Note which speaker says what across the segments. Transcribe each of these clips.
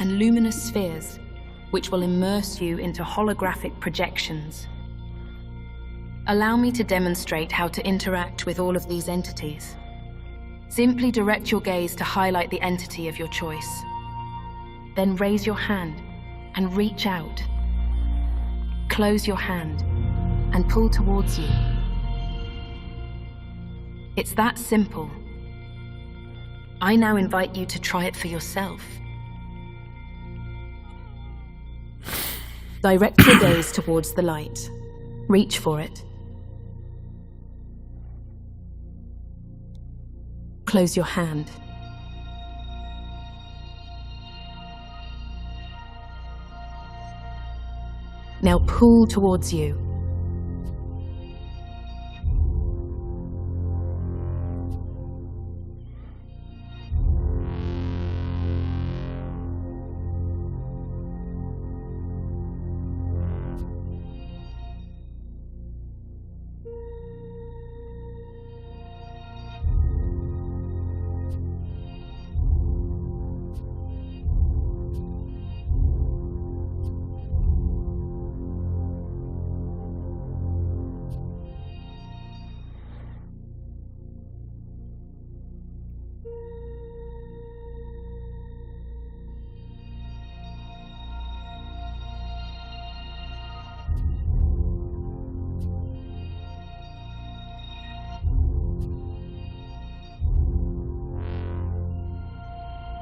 Speaker 1: and luminous spheres, which will immerse you into holographic projections. Allow me to demonstrate how to interact with all of these entities. Simply direct your gaze to highlight the entity of your choice. Then raise your hand and reach out. Close your hand and pull towards you. It's that simple. I now invite you to try it for yourself. Direct your gaze towards the light. Reach for it. Close your hand. Now pull towards you.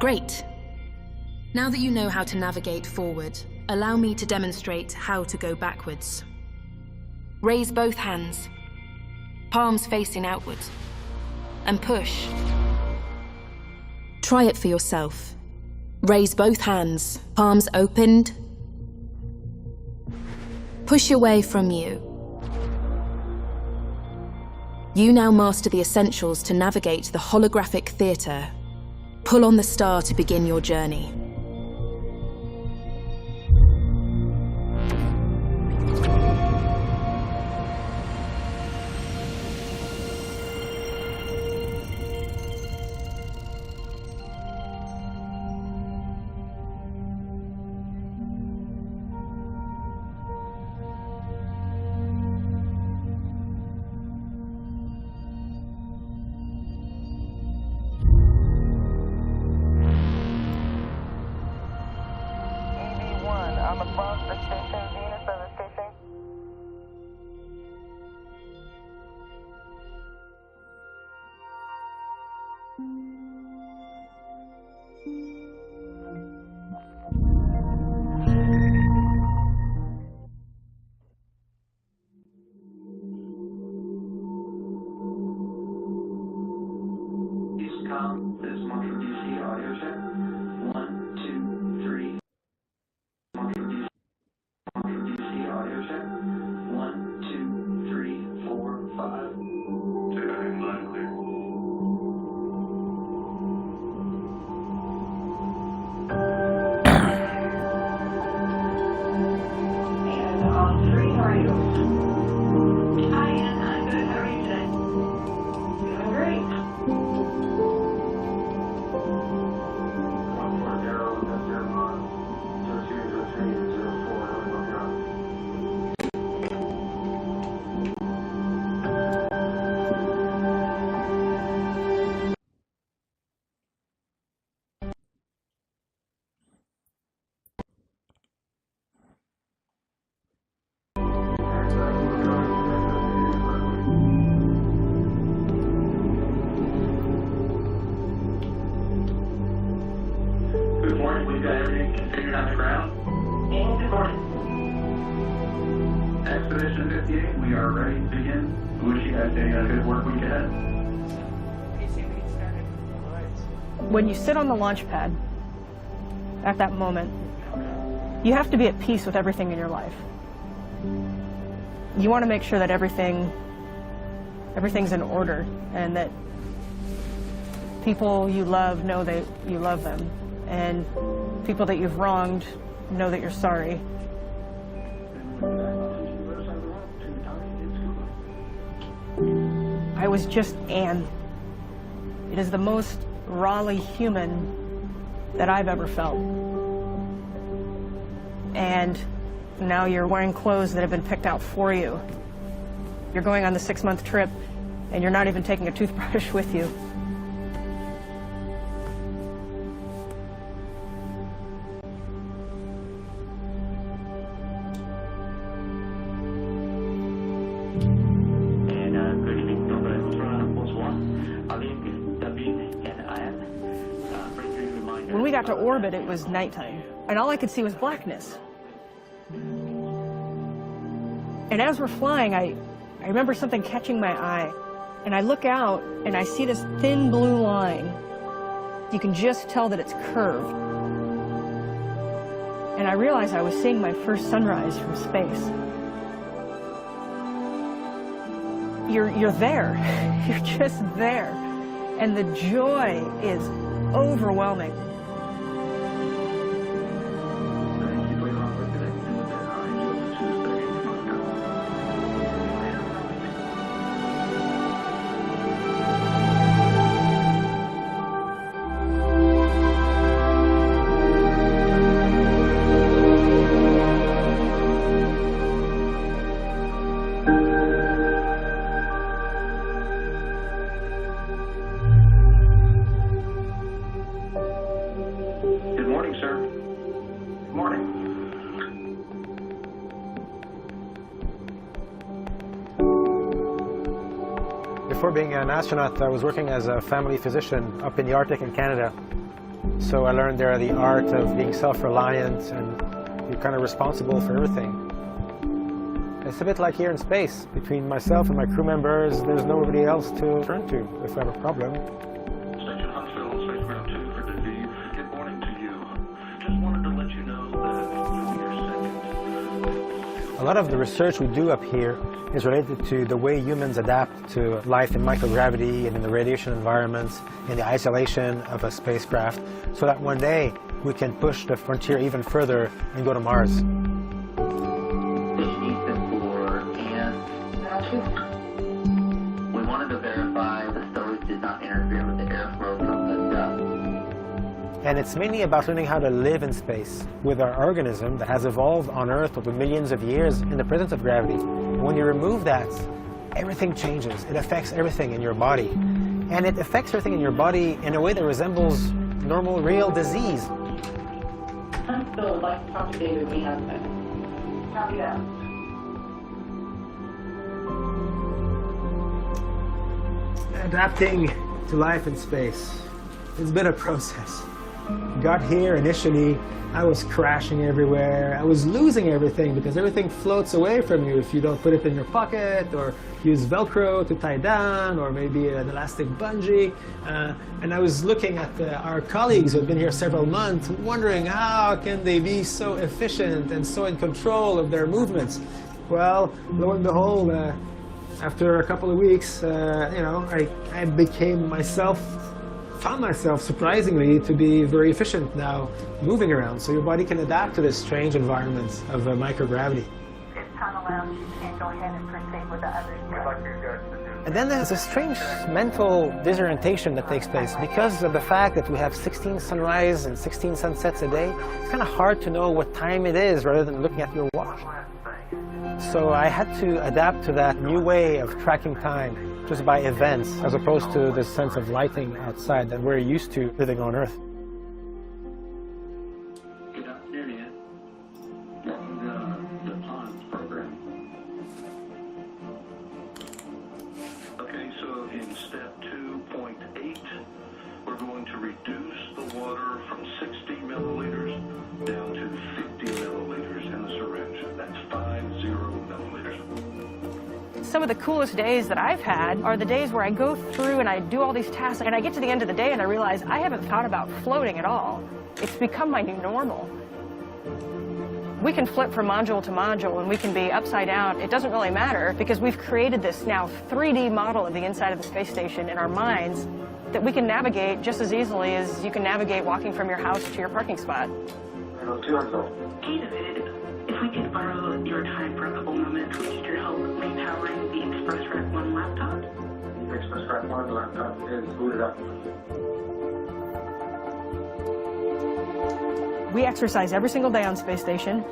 Speaker 1: Great. Now that you know how to navigate forward, allow me to demonstrate how to go backwards. Raise both hands, palms facing outwards, and push. Try it for yourself. Raise both hands, palms opened. Push away from you. You now master the essentials to navigate the holographic theater. Pull on the star to begin your journey.
Speaker 2: This is Montreal DC audio check. 1, 2, 3. Montreal DC audio check. 1, 2, 3, 4, 5. Say that again, loud and clear. And on 3, how are you? Hi, Ann. I'm good. How are you today? Doing great. Good morning, we've got everything configured on the ground. And good morning. Expedition 58, we are ready to begin. We wish you guys a good work week ahead.
Speaker 3: When you sit on the launch pad, at that moment, you have to be at peace with everything in your life. You want to make sure that everything's in order and that people you love know that you love them, and people that you've wronged know that you're sorry. I was just Anne. It is the most rawly human that I've ever felt. and now you're wearing clothes that have been picked out for you. You're going on the 6-month trip, and you're not even taking a toothbrush with you.
Speaker 2: Good evening, bonsoir. Avec David and Anne.
Speaker 3: When we got to orbit, it was nighttime, and all I could see was blackness. And as we're flying, I remember something catching my eye, and I look out, and I see this thin blue line. You can just tell that it's curved. And I realized I was seeing my first sunrise from space. You're there. You're just there. And the joy is overwhelming.
Speaker 2: Good morning, sir. Good morning.
Speaker 4: Before being an astronaut, I was working as a family physician up in the Arctic in Canada. So I learned there the art of being self-reliant and you're kind of responsible for everything. It's a bit like here in space. Between myself and my crew members, there's nobody else to turn to if I have a problem.
Speaker 2: Station Huntsville, Spaceground 2 for David. Good morning to you. Just wanted to let you know that you're second.
Speaker 4: A lot of the research we do up here is related to the way humans adapt to life in microgravity and in the radiation environments, in the isolation of a spacecraft, so that one day we can push the frontier even further and go to Mars.
Speaker 5: We wanted to verify the stowage did not interfere with the airflow from the duct.
Speaker 4: And it's mainly about learning how to live in space with our organism that has evolved on Earth over millions of years in the presence of gravity. And when you remove that, everything changes. It affects everything in your body. And it affects everything in your body in a way that resembles normal, real disease.
Speaker 6: Huntsville would like to talk to David. We have that. Copy that.
Speaker 4: Adapting to life in space. It's been a process. Got here initially, I was crashing everywhere. I was losing everything because everything floats away from you if you don't put it in your pocket or use Velcro to tie down or maybe an elastic bungee. And I was looking at our colleagues who have been here several months, wondering how can they be so efficient and so in control of their movements. Well, lo and behold, after a couple of weeks, I became myself, found myself surprisingly to be very efficient now moving around. So your body can adapt to this strange environment of microgravity.
Speaker 6: It's time allowed. You can go ahead and proceed with the others.
Speaker 4: And then there's a strange mental disorientation that takes place because of the fact that we have 16 sunrise and 16 sunsets a day. It's kind of hard to know what time it is rather than looking at your watch. So I had to adapt to that new way of tracking time just by events as opposed to this sense of lighting outside that we're used to living on Earth.
Speaker 2: Good afternoon, Ian. Welcome to the ponds program. Okay, so in step 2.8, we're going to reduce the water from 60 milliliters down to 50 milliliters in the syringe. That's 50 milliliters.
Speaker 3: Some of the coolest days that I've had are the days where I go through and I do all these tasks and I get to the end of the day and I realize I haven't thought about floating at all. It's become my new normal. We can flip from module to module and we can be upside down. It doesn't really matter because we've created this now 3D model of the inside of the space station in our minds that we can navigate just as easily as you can navigate walking from your house to your parking spot.
Speaker 6: Hey, David. If we could borrow your time for a couple moments, we need your help repowering the Express Rack 1 laptop.
Speaker 2: The Express Rack 1 laptop is booted up.
Speaker 3: We exercise every single day on space station.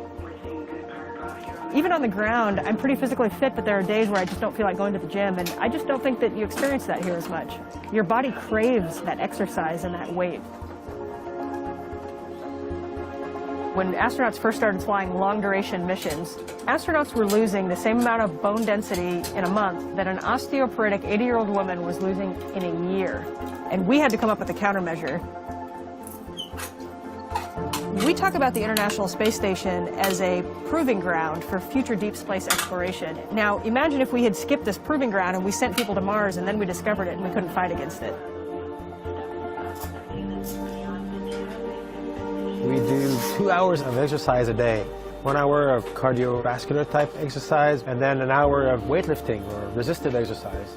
Speaker 3: Even on the ground, I'm pretty physically fit, but there are days where I just don't feel like going to the gym, and I just don't think that you experience that here as much. Your body craves that exercise and that weight. When astronauts first started flying long-duration missions, astronauts were losing the same amount of bone density in a month that an osteoporotic 80-year-old woman was losing in a year. And we had to come up with a countermeasure. We talk about the International Space Station as a proving ground for future deep space exploration. Now, imagine if we had skipped this proving ground and we sent people to Mars and then we discovered it and we couldn't fight against it.
Speaker 4: We do 2 hours of exercise a day. 1 hour of cardiovascular type exercise, and then an hour of weightlifting or resisted exercise.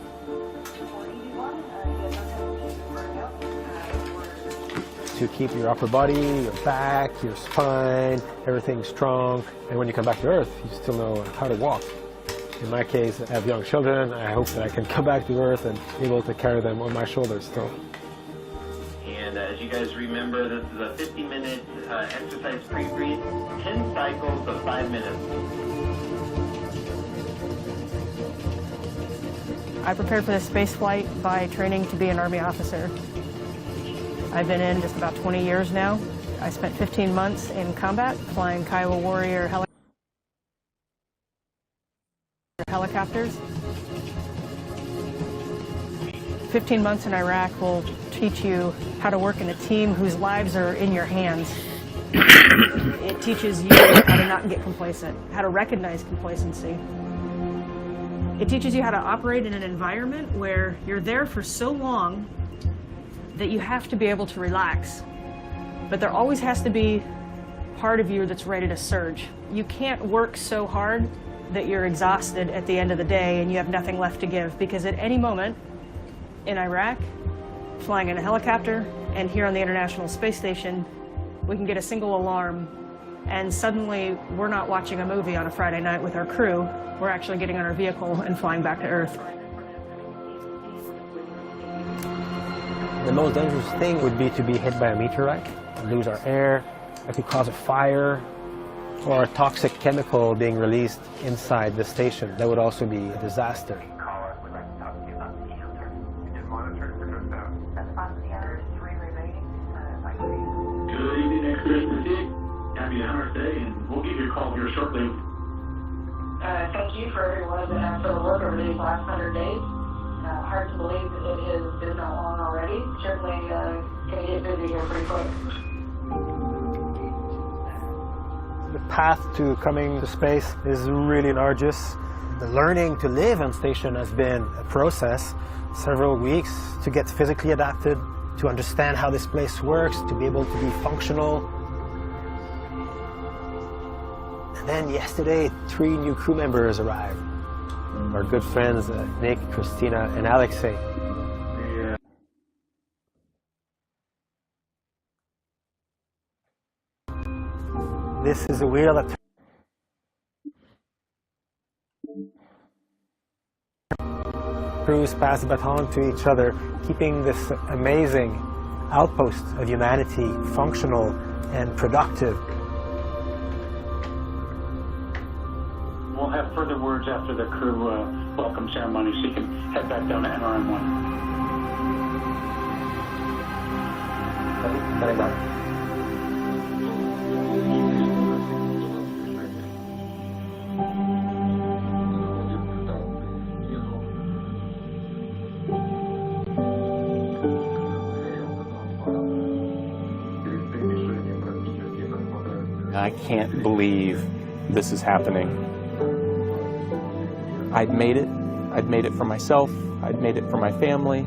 Speaker 4: To keep your upper body, your back, your spine, everything strong. And when you come back to Earth, you still know how to walk. In my case, I have young children. I hope that I can come back to Earth and be able to carry them on my shoulders still.
Speaker 5: And as you guys remember, this is a 50-minute exercise pre-breathe, 10 cycles of 5 minutes.
Speaker 3: I prepared for this space flight by training to be an Army officer. I've been in just about 20 years now. I spent 15 months in combat flying Kiowa Warrior helicopters. 15 months in Iraq will teach you how to work in a team whose lives are in your hands. It teaches you how to not get complacent, how to recognize complacency. It teaches you how to operate in an environment where you're there for so long that you have to be able to relax. But there always has to be part of you that's ready to surge. You can't work so hard that you're exhausted at the end of the day and you have nothing left to give, because at any moment in Iraq, flying in a helicopter, and here on the International Space Station, we can get a single alarm and suddenly we're not watching a movie on a Friday night with our crew. We're actually getting on our vehicle and flying back to Earth.
Speaker 4: The most dangerous thing would be to be hit by a meteorite, lose our air. It could cause a fire or a toxic chemical being released inside the station. That would also be a disaster.
Speaker 7: Good evening, Expedition Fatigue. Happy 100th day, and we'll give you a call here shortly.
Speaker 6: Thank you for everyone that has put work over these last 100 days. Hard to believe that it has been that long already. Certainly going to get busy here pretty quick.
Speaker 4: The path to coming to space is really arduous. The learning to live on station has been a process, several weeks to get physically adapted, to understand how this place works, to be able to be functional. And then yesterday, 3 new crew members arrived. Our good friends, Nick, Christina, and Alexei. This is a wheel that crews pass the baton to each other, keeping this amazing outpost of humanity functional and productive.
Speaker 7: We'll have further words after the crew welcome ceremony, so you can head back down to NRM-1.
Speaker 5: Coming back.
Speaker 8: I can't believe this is happening. I'd made it. I'd made it for myself. I'd made it for my family.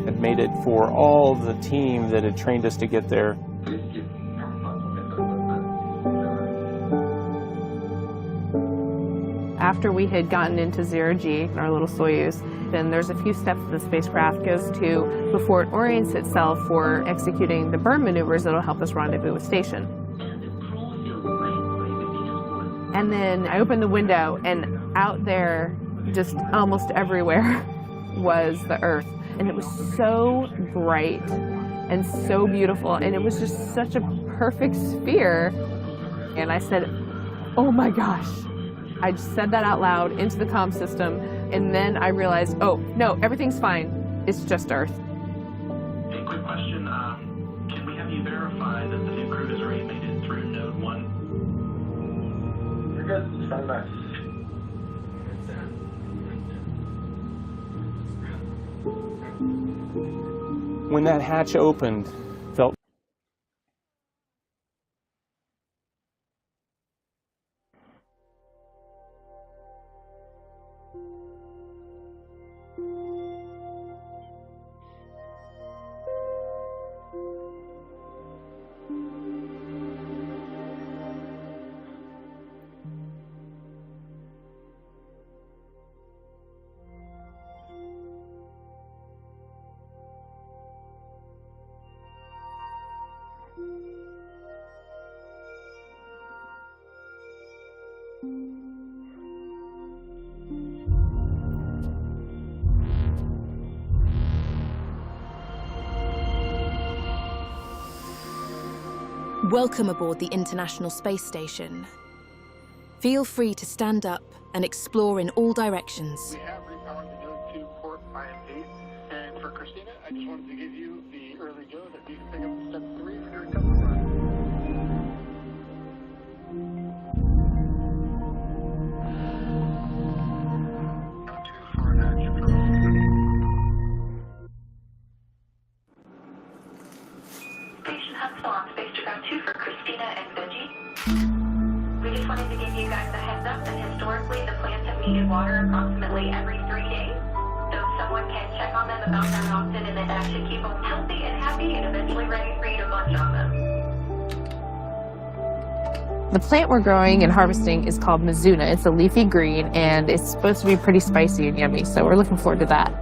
Speaker 8: I'd made it for all the team that had trained us to get there.
Speaker 9: After we had gotten into 0G, our little Soyuz, then there's a few steps the spacecraft goes to before it orients itself for executing the burn maneuvers that'll help us rendezvous with station. And then I opened the window, and out there, just almost everywhere, was the Earth. And it was so bright and so beautiful, and it was just such a perfect sphere. And I said, oh my gosh. I just said that out loud into the comm system, and then I realized, oh, no, everything's fine. It's just Earth.
Speaker 5: Hey, quick question. Can we have you verify that the new crew has already made it through Node 1?
Speaker 2: You're good. Stand by.
Speaker 8: When that hatch opened, felt
Speaker 1: Welcome aboard the International Space Station. Feel free to stand up and explore in all directions.
Speaker 7: We have repowered the Node 2 port IM8, and for Christina, I just wanted to give you the early go that you can pick up step 3 for your recovery run. Node 2 for hatch approach.
Speaker 6: Station Huntsville on Space to Ground 2 for Christina and Veggie. We just wanted to give you guys a heads up that historically the plants have needed water approximately every 3 days. So someone can check on them about that often, and then that should keep them healthy and happy and eventually ready for you to munch on them.
Speaker 9: The plant we're growing and harvesting is called Mizuna. It's a leafy green, and it's supposed to be pretty spicy and yummy, so we're looking forward to that.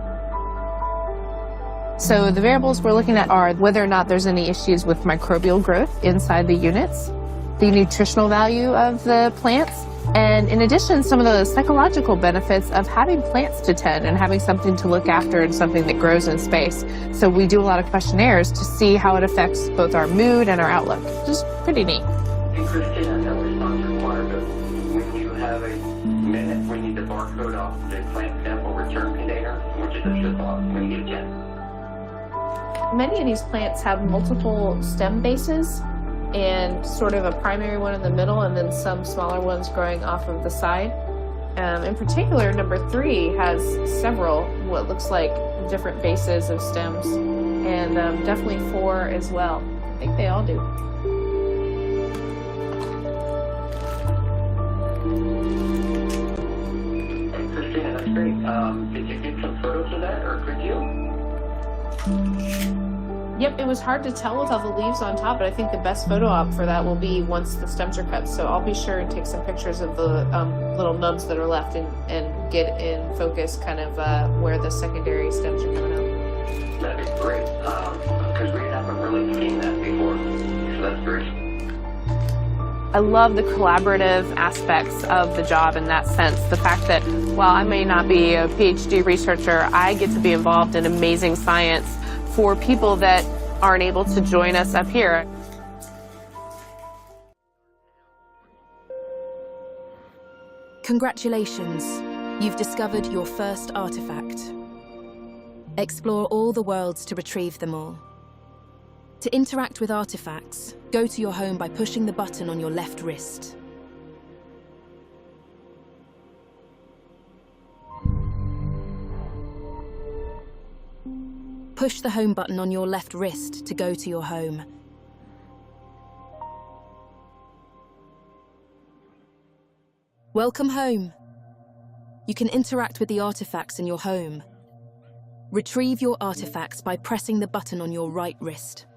Speaker 9: So the variables we're looking at are whether or not there's any issues with microbial growth inside the units, the nutritional value of the plants, and in addition, some of the psychological benefits of having plants to tend and having something to look after and something that grows in space. So we do a lot of questionnaires to see how it affects both our mood and our outlook, which is pretty neat.
Speaker 5: Hey, Christina, no response required, but when you have a minute, we need the barcode off the plant sample return container, which is a ship-off when you get a chance.
Speaker 9: Many of these plants have multiple stem bases and sort of a primary one in the middle and then some smaller ones growing off of the side. In particular, number 3 has several, what looks like different bases of stems, and definitely 4 as well. I think they all do.
Speaker 5: Hey, Christina, that's great. Did you get some photos of that, or could you?
Speaker 9: Yep, it was hard to tell with all the leaves on top, but I think the best photo op for that will be once the stems are cut. So I'll be sure and take some pictures of the little nubs that are left and get in focus kind of where the secondary stems are coming out.
Speaker 5: That'd be great, because we haven't really seen that before, so that's great.
Speaker 9: I love the collaborative aspects of the job in that sense. The fact that while I may not be a PhD researcher, I get to be involved in amazing science for people that aren't able to join us up here.
Speaker 1: Congratulations, you've discovered your first artifact. Explore all the worlds to retrieve them all. To interact with artifacts, go to your home by pushing the button on your left wrist. Push the home button on your left wrist to go to your home. Welcome home. You can interact with the artifacts in your home. Retrieve your artifacts by pressing the button on your right wrist.